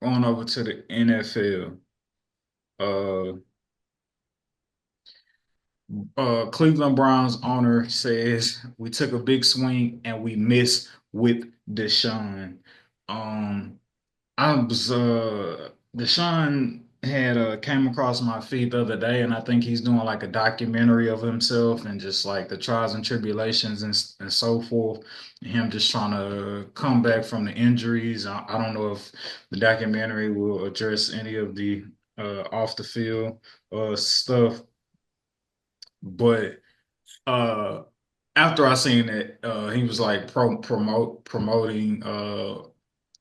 going over to the NFL. Uh, Cleveland Browns owner says we took a big swing and we missed with DeShaun. Um, I was DeShaun had came across my feed the other day, and I think he's doing like a documentary of himself and just like the trials and tribulations and so forth. Him just trying to come back from the injuries. I don't know if the documentary will address any of the off the field stuff, but uh after I seen that, he was like promoting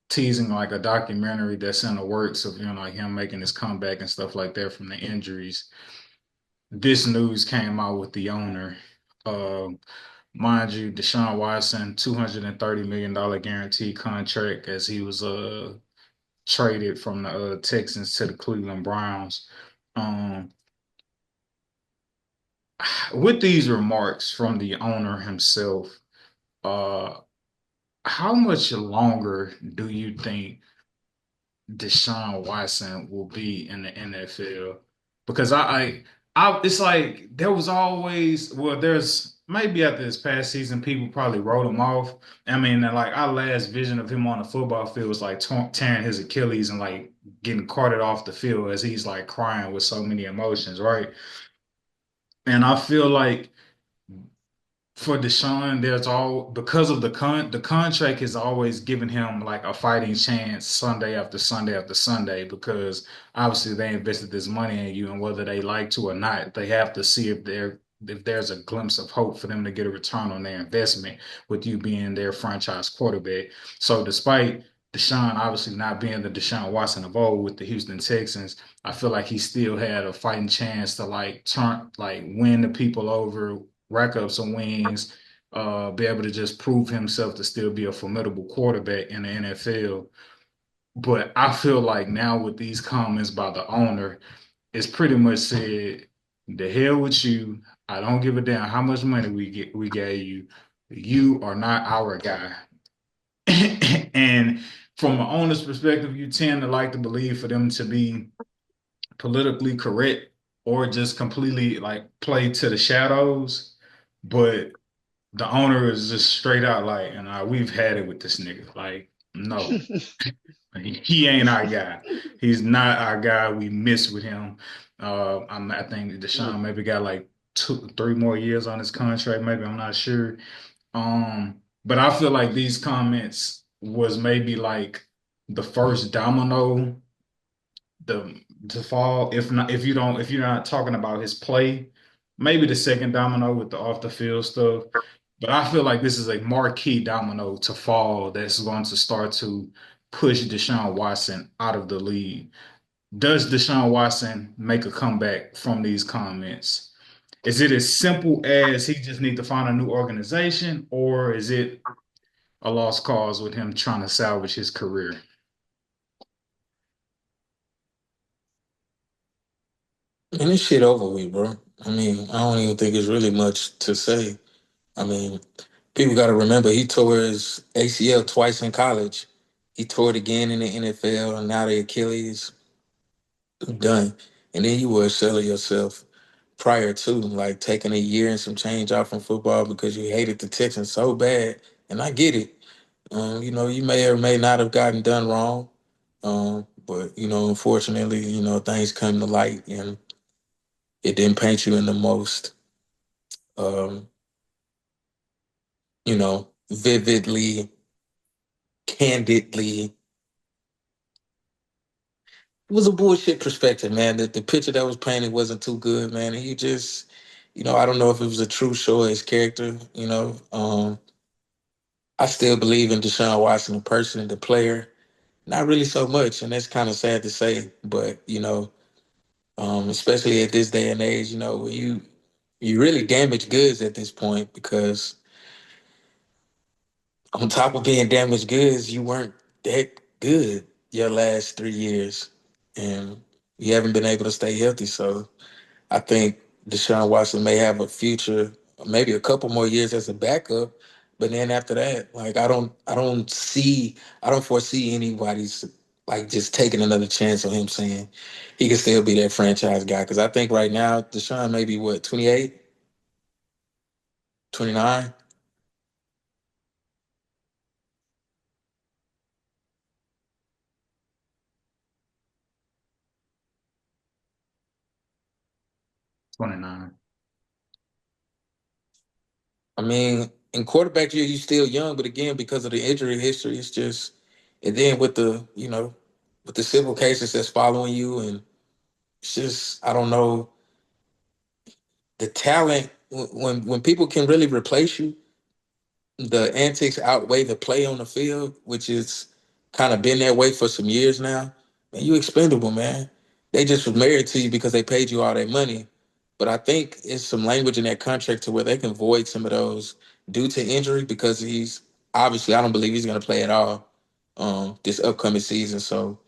teasing like a documentary that's in the works of like him making his comeback and stuff like that from the injuries. This news came out with the owner. Uh, Mind you, DeShaun Watson, $230 million guaranteed contract as he was traded from the Texans to the Cleveland Browns. Um, with these remarks from the owner himself, uh, how much longer do you think DeShaun Watson will be in the NFL? Because it's like there was always, well, there's maybe after this past season, people probably wrote him off. I mean, like our last vision of him on the football field was like tearing his Achilles and like getting carted off the field as he's like crying with so many emotions, right? And I feel like for Deshaun, there's all because of the contract has always given him like a fighting chance Sunday after Sunday after Sunday because obviously they invested this money in you and whether they like to or not, they have to see if there's a glimpse of hope for them to get a return on their investment with you being their franchise quarterback. So despite Deshaun obviously not being the Deshaun Watson of old with the Houston Texans, I feel like he still had a fighting chance to like win the people over, rack up some wins, be able to just prove himself to still be a formidable quarterback in the NFL. But I feel like now with these comments by the owner, it's pretty much said, the hell with you. I don't give a damn how much money we gave you. You are not our guy. And from an owner's perspective, you tend to like to believe for them to be politically correct or just completely like play to the shadows. But the owner is just straight out like, and we've had it with this nigga. Like, no, he ain't our guy. He's not our guy. We miss with him. I think Mm. DeShaun maybe got like 3 more years on his contract. Maybe I'm not sure. But I feel like these comments was maybe like the first domino the to fall. If not, if you're not talking about his play, maybe the second domino with the off the field stuff. But I feel like this is a marquee domino to fall that's going to start to push Deshaun Watson out of the league. Does Deshaun Watson make a comeback from these comments? Is it as simple as he just need to find a new organization, or is it a lost cause with him trying to salvage his career? And this shit over with, bro. I mean, I don't even think it's really much to say. I mean, people got to remember he tore his ACL twice in college. He tore it again in the NFL, and now the Achilles done. And then you were selling yourself prior to like taking a year and some change off from football because you hated the Texans so bad. And I get it. You may or may not have gotten done wrong. But unfortunately, things come to light and it didn't paint you in the most um, vividly, candidly. It was a bullshit perspective, man. The picture that was painted wasn't too good, man. And he just, I don't know if it was a true show of his character, I still believe in Deshaun Watson, the person, the player. Not really so much, and that's kind of sad to say. But especially at this day and age, you really damage goods at this point because on top of being damaged goods, you weren't that good your last 3 years, and you haven't been able to stay healthy. So I think Deshaun Watson may have a future, maybe a couple more years as a backup, but then after that, like I don't foresee anybody's. like just taking another chance on him saying he can still be that franchise guy. Because I think right now DeShaun may be what 28, 29. 29. I mean, in quarterback year, you still young, but again, because of the injury history, it's just, and then with the, with the civil cases that's following you, and it's just, I don't know, the talent, when people can really replace you, the antics outweigh the play on the field, which is kind of been that way for some years now. Man, you expendable, man. They just was married to you because they paid you all that money. But I think it's some language in that contract to where they can void some of those due to injury because he's obviously I don't believe he's going to play at all this upcoming season. So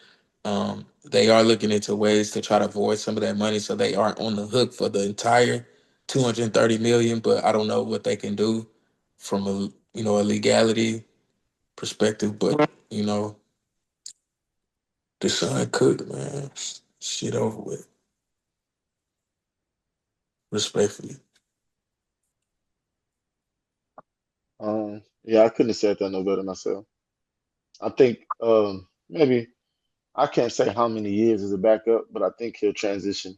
they are looking into ways to try to avoid some of that money so they aren't on the hook for the entire 230 million. But I don't know what they can do from a legality perspective. But the son cooked, man. Shit over with, respectfully. Yeah, I couldn't have said that no better myself. I think maybe I can't say how many years as a backup, but I think he'll transition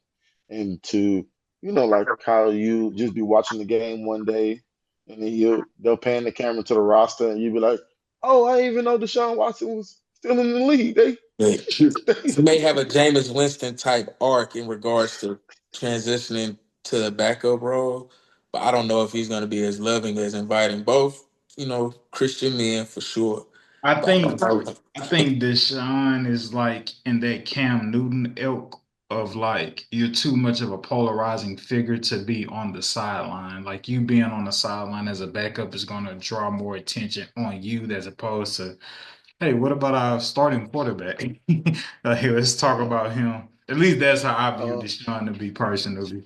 into, like how you just be watching the game one day and then they'll pan the camera to the roster and you'll be like, oh, I didn't even know Deshaun Watson was still in the league. They, Yeah. He they may have a Jameis Winston type arc in regards to transitioning to the backup role, but I don't know if he's going to be as loving as inviting both, Christian men for sure. I But I don't think know. I think Deshaun is like in that Cam Newton ilk of like you're too much of a polarizing figure to be on the sideline. Like you being on the sideline as a backup is going to draw more attention on you as opposed to, hey, what about our starting quarterback? Like, let's talk uh, about him. At least that's how I view uh, Deshaun to be personally.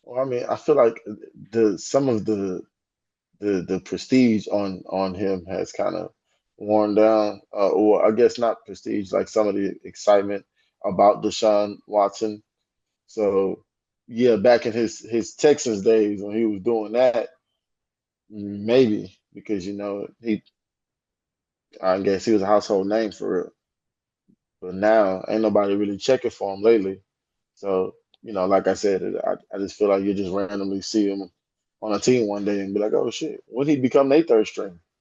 well, I mean, I feel like the some of the prestige on him has kind of worn down, or I guess not prestige, like some of the excitement about Deshaun Watson. So yeah, back in his Texans days when he was doing that, maybe because I guess he was a household name for real. But now ain't nobody really checking for him lately. So like I said, I just feel like you just randomly see him on a team one day and be like, oh shit, when he become their third string?